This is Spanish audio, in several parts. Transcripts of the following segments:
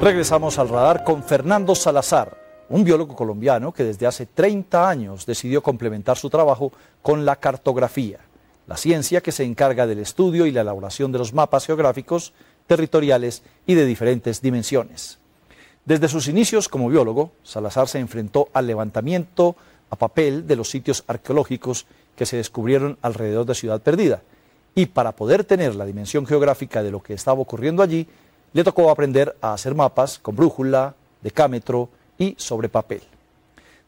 Regresamos al radar con Fernando Salazar, un biólogo colombiano que desde hace 30 años decidió complementar su trabajo con la cartografía, la ciencia que se encarga del estudio y la elaboración de los mapas geográficos, territoriales y de diferentes dimensiones. Desde sus inicios como biólogo, Salazar se enfrentó al levantamiento a papel de los sitios arqueológicos que se descubrieron alrededor de Ciudad Perdida, y para poder tener la dimensión geográfica de lo que estaba ocurriendo allí, le tocó aprender a hacer mapas con brújula, decámetro y sobre papel.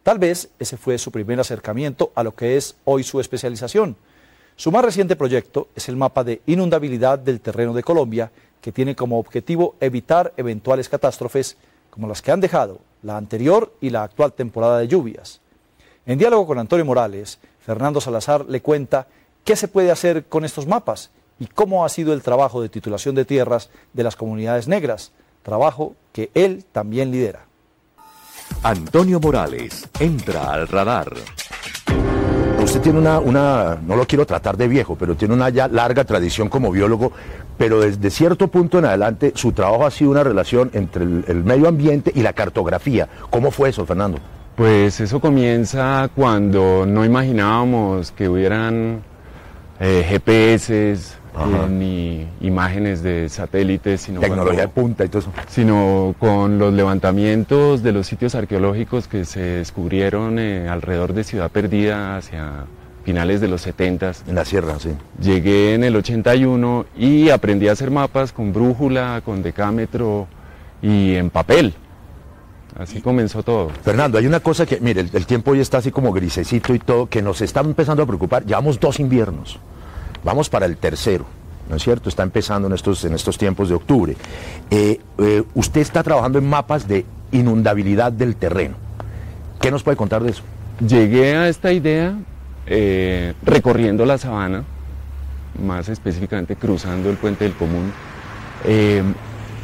Tal vez ese fue su primer acercamiento a lo que es hoy su especialización. Su más reciente proyecto es el mapa de inundabilidad del terreno de Colombia, que tiene como objetivo evitar eventuales catástrofes como las que han dejado la anterior y la actual temporada de lluvias. En diálogo con Antonio Morales, Fernando Salazar le cuenta qué se puede hacer con estos mapas y cómo ha sido el trabajo de titulación de tierras de las comunidades negras, trabajo que él también lidera. Antonio Morales entra al radar. Usted tiene no lo quiero tratar de viejo, pero tiene una ya larga tradición como biólogo, pero desde cierto punto en adelante su trabajo ha sido una relación entre el medio ambiente y la cartografía. ¿Cómo fue eso, Fernando? Pues eso comienza cuando no imaginábamos que hubieran GPS, ni imágenes de satélites, sino tecnología de punta y todo eso. Sino con los levantamientos de los sitios arqueológicos que se descubrieron alrededor de Ciudad Perdida hacia finales de los 70. En la sierra, sí. Llegué en el 81 y aprendí a hacer mapas con brújula, con decámetro y en papel. Así comenzó todo. Fernando, hay una cosa que, mire, el tiempo hoy está así como grisecito y todo, que nos está empezando a preocupar. Llevamos 2 inviernos. Vamos para el tercero, ¿no es cierto? Está empezando en estos tiempos de octubre. Usted está trabajando en mapas de inundabilidad del terreno. ¿Qué nos puede contar de eso? Llegué a esta idea recorriendo la sabana, más específicamente cruzando el Puente del Común,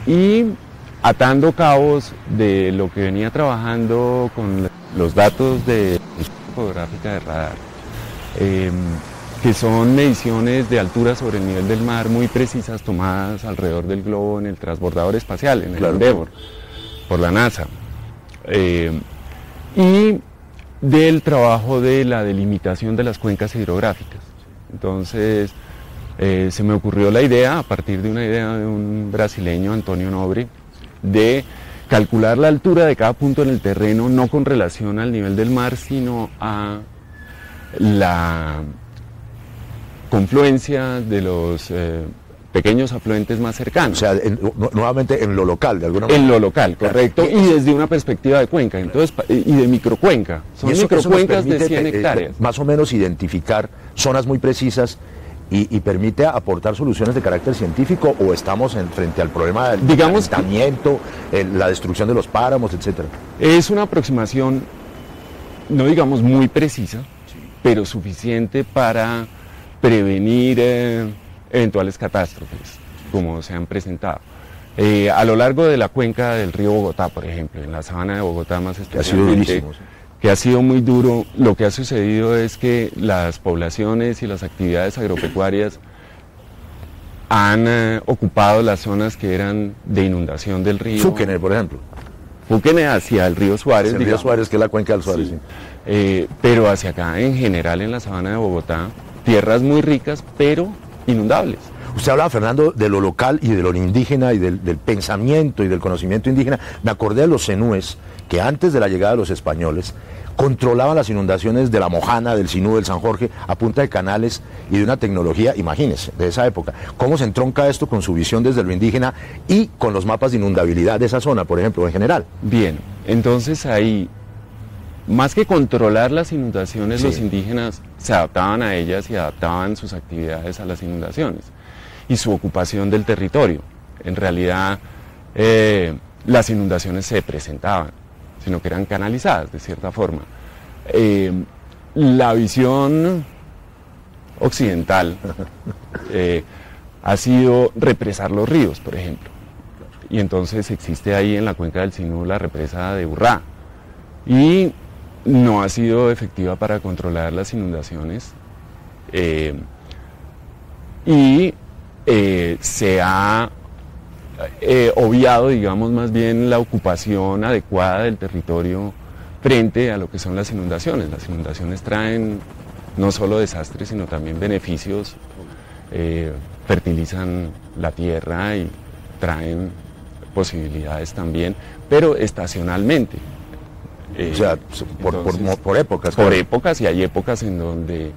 y atando cabos de lo que venía trabajando con los datos de fotográfica de radar. Que son mediciones de altura sobre el nivel del mar muy precisas tomadas alrededor del globo en el transbordador espacial, en el Endeavour, por la NASA. Y del trabajo de la delimitación de las cuencas hidrográficas. Entonces se me ocurrió la idea, a partir de una idea de un brasileño, Antonio Nobre, de calcular la altura de cada punto en el terreno, no con relación al nivel del mar, sino a la confluencia de los pequeños afluentes más cercanos. O sea, nuevamente en lo local, de alguna manera. En lo local, correcto, y desde una perspectiva de cuenca, entonces, y de microcuenca. Son microcuencas de 100 hectáreas. Más o menos identificar zonas muy precisas y permite aportar soluciones de carácter científico, o estamos frente al problema del calentamiento, la destrucción de los páramos, etcétera. Es una aproximación, no digamos muy precisa, pero suficiente para prevenir eventuales catástrofes, como se han presentado. A lo largo de la cuenca del río Bogotá, por ejemplo, en la sabana de Bogotá más especialmente, que ha sido muy duro, lo que ha sucedido es que las poblaciones y las actividades agropecuarias han ocupado las zonas que eran de inundación del río. Fúquene, por ejemplo. Fúquene hacia el río Suárez. El río Suárez, que es la cuenca del Suárez. Sí. Sí. Pero hacia acá, en general, en la sabana de Bogotá, tierras muy ricas, pero inundables. Usted hablaba, Fernando, de lo local y de lo indígena y del pensamiento y del conocimiento indígena. Me acordé de los zenúes, que antes de la llegada de los españoles controlaban las inundaciones de la Mojana, del Sinú, del San Jorge, a punta de canales y de una tecnología, imagínense, de esa época. ¿Cómo se entronca esto con su visión desde lo indígena y con los mapas de inundabilidad de esa zona, por ejemplo, en general? Bien, entonces ahí, más que controlar las inundaciones, los indígenas se adaptaban a ellas y adaptaban sus actividades a las inundaciones y su ocupación del territorio. En realidad, las inundaciones se presentaban, sino que eran canalizadas de cierta forma. La visión occidental ha sido represar los ríos, por ejemplo. Y entonces existe ahí en la cuenca del Sinú la represa de Urrá. Y no ha sido efectiva para controlar las inundaciones. Se ha obviado, digamos, más bien la ocupación adecuada del territorio frente a lo que son las inundaciones. Las inundaciones traen no solo desastres, sino también beneficios, fertilizan la tierra y traen posibilidades también, pero estacionalmente. O sea, por épocas. Por épocas, y hay épocas en donde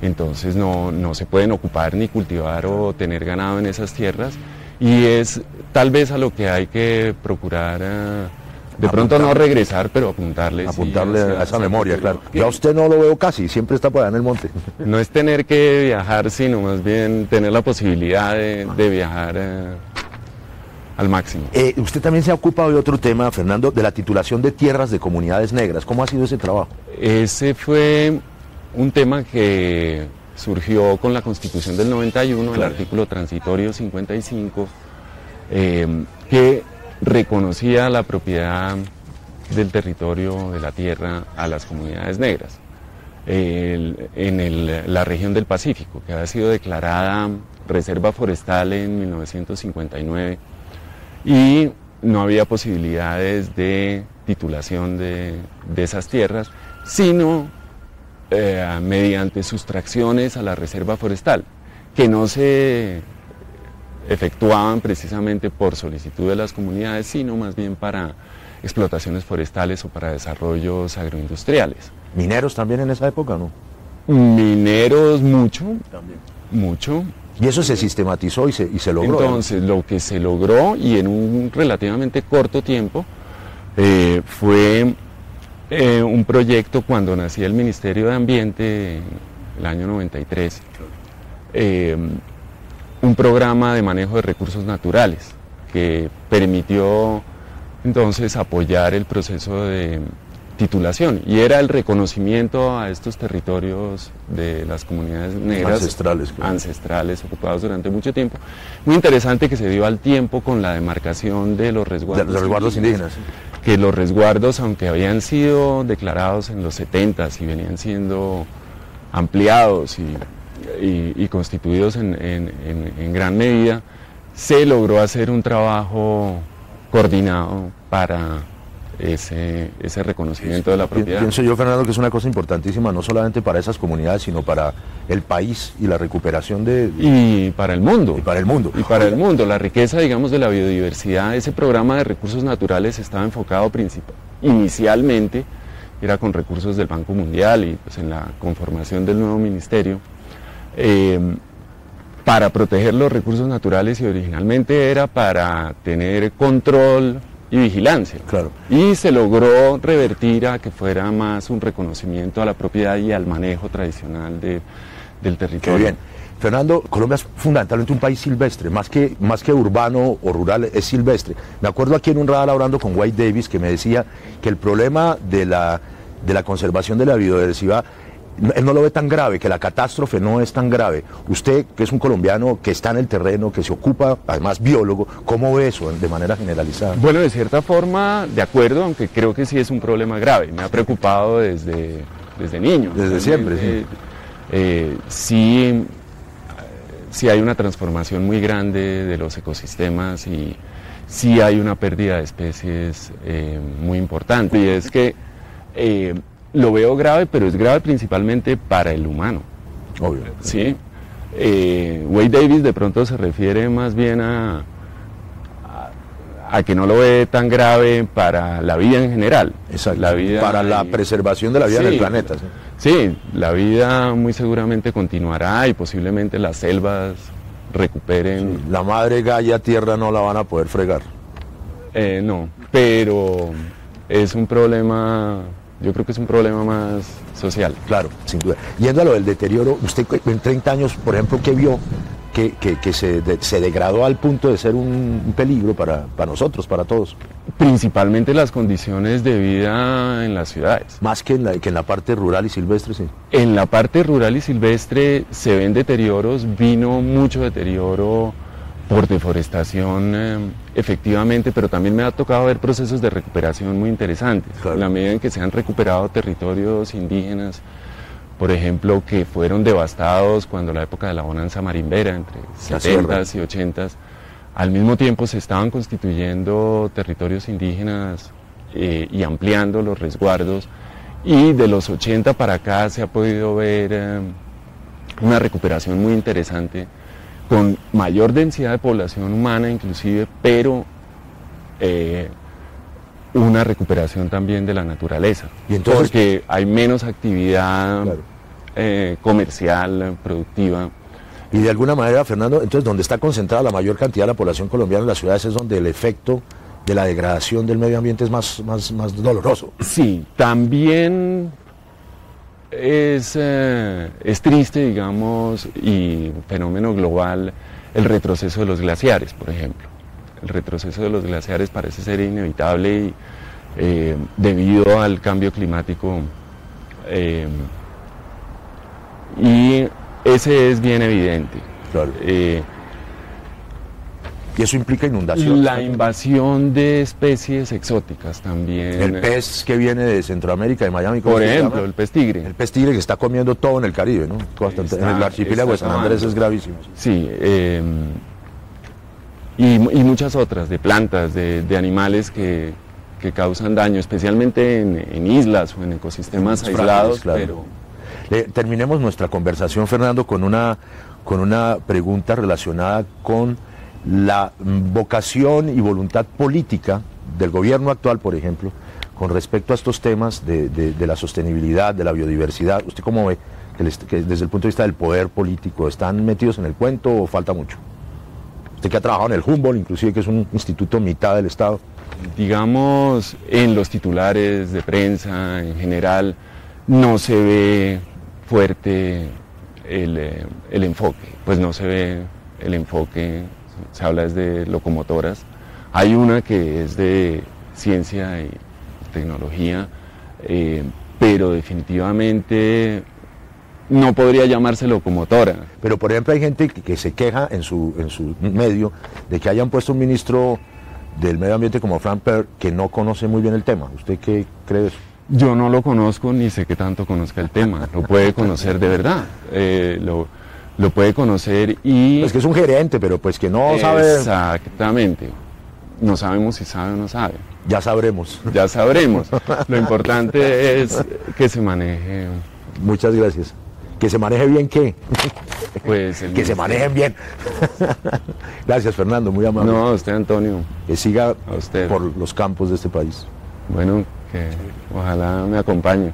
entonces no se pueden ocupar ni cultivar o tener ganado en esas tierras, y es tal vez a lo que hay que procurar de pronto no regresar, pero apuntarle a esa memoria, claro. Yo a usted no lo veo casi, siempre está por allá en el monte. No es tener que viajar, sino más bien tener la posibilidad de viajar al máximo. Usted también se ha ocupado de otro tema, Fernando, de la titulación de tierras de comunidades negras. ¿Cómo ha sido ese trabajo? Ese fue un tema que surgió con la Constitución del 91, claro. El artículo transitorio 55, que reconocía la propiedad del territorio de la tierra a las comunidades negras en la región del Pacífico, que había sido declarada reserva forestal en 1959, y no había posibilidades de titulación de esas tierras, sino mediante sustracciones a la reserva forestal, que no se efectuaban precisamente por solicitud de las comunidades, sino más bien para explotaciones forestales o para desarrollos agroindustriales. ¿Mineros también en esa época, no? Mineros mucho, también. Mucho. Y eso se sistematizó y se logró. Entonces, lo que se logró, y en un relativamente corto tiempo, fue un proyecto cuando nacía el Ministerio de Ambiente, el año 93, un programa de manejo de recursos naturales que permitió entonces apoyar el proceso de titulación, y era el reconocimiento a estos territorios de las comunidades negras ancestrales ocupados durante mucho tiempo. Muy interesante, que se dio al tiempo con la demarcación de los resguardos indígenas. Que los resguardos, aunque habían sido declarados en los 70s y venían siendo ampliados y constituidos en gran medida, se logró hacer un trabajo coordinado para ese reconocimiento de la propiedad. Pienso yo, Fernando, que es una cosa importantísima, no solamente para esas comunidades, sino para el país y la recuperación y para el mundo. Y para el mundo. Y para el mundo. La riqueza, digamos, de la biodiversidad. Ese programa de recursos naturales estaba enfocado inicialmente, era con recursos del Banco Mundial y pues en la conformación del nuevo ministerio, para proteger los recursos naturales, y originalmente era para tener control y vigilancia. Claro. Y se logró revertir a que fuera más un reconocimiento a la propiedad y al manejo tradicional del territorio. Qué bien. Fernando, Colombia es fundamentalmente un país silvestre, más que urbano o rural, es silvestre. Me acuerdo aquí en un radar hablando con White Davis, que me decía que el problema de la conservación de la biodiversidad, él no lo ve tan grave, que la catástrofe no es tan grave. Usted, que es un colombiano que está en el terreno, que se ocupa, además biólogo, ¿cómo ve eso de manera generalizada? Bueno, de cierta forma, de acuerdo, aunque creo que sí es un problema grave. Me ha preocupado desde niño. Desde siempre, sí. Sí hay una transformación muy grande de los ecosistemas, y sí hay una pérdida de especies muy importante. Y es que lo veo grave, pero es grave principalmente para el humano. Obvio. ¿Sí? Wade Davis de pronto se refiere más bien a que no lo ve tan grave para la vida en general. Exacto. Para la preservación de la vida en el planeta. ¿Sí? Sí, la vida muy seguramente continuará y posiblemente las selvas recuperen. Sí, la madre Gaia tierra no la van a poder fregar. No, pero es un problema, yo creo que es un problema más social. Claro, sin duda. Yendo a lo del deterioro, usted en 30 años, por ejemplo, ¿qué vio que se degradó al punto de ser un peligro para nosotros, para todos? Principalmente las condiciones de vida en las ciudades. Más que en la parte rural y silvestre, sí. En la parte rural y silvestre se ven deterioros, vino mucho deterioro por deforestación, efectivamente, pero también me ha tocado ver procesos de recuperación muy interesantes. Claro. En la medida en que se han recuperado territorios indígenas, por ejemplo, que fueron devastados cuando la época de la bonanza marimbera, entre 70s y 80s, Al mismo tiempo se estaban constituyendo territorios indígenas y ampliando los resguardos, y de los 80 para acá se ha podido ver una recuperación muy interesante, con mayor densidad de población humana inclusive, pero una recuperación también de la naturaleza, y entonces, porque hay menos actividad claro, comercial, productiva. y de alguna manera, Fernando, entonces donde está concentrada la mayor cantidad de la población colombiana en las ciudades es donde el efecto de la degradación del medio ambiente es más doloroso. Sí, también es triste, digamos, y fenómeno global, el retroceso de los glaciares, por ejemplo. El retroceso de los glaciares parece ser inevitable y, debido al cambio climático, y ese es bien evidente. Claro. Y eso implica inundación. La invasión de especies exóticas también. El pez que viene de Centroamérica, de Miami, por ejemplo, el pez tigre. El pez tigre que está comiendo todo en el Caribe, ¿no? En el archipiélago de San Andrés es gravísimo. Sí, y muchas otras, de plantas, de animales que causan daño, especialmente en islas o en ecosistemas aislados. Claro. Terminemos nuestra conversación, Fernando, con una pregunta relacionada con la vocación y voluntad política del gobierno actual, por ejemplo, con respecto a estos temas de la sostenibilidad, de la biodiversidad. ¿Usted cómo ve que desde el punto de vista del poder político están metidos en el cuento o falta mucho? Usted que ha trabajado en el Humboldt, inclusive, que es un instituto mitad del Estado. Digamos, en los titulares de prensa en general no se ve fuerte el enfoque, pues no se ve el enfoque. Se habla desde locomotoras. Hay una que es de ciencia y tecnología, pero definitivamente no podría llamarse locomotora. Pero por ejemplo hay gente que se queja en su medio de que hayan puesto un ministro del medio ambiente como Frank Perr que no conoce muy bien el tema. ¿Usted qué cree de eso? Yo no lo conozco ni sé qué tanto conozca el tema. Lo puede conocer de verdad. Lo puede conocer y... Es que es un gerente, pero pues que no sabe... Exactamente. No sabemos si sabe o no sabe. Ya sabremos. Ya sabremos. Lo importante es que se maneje... Muchas gracias. ¿Que se maneje bien qué? Pues que se manejen bien. Gracias, Fernando, muy amable. No, a usted, Antonio. Que siga a usted por los campos de este país. Bueno, que ojalá me acompañe.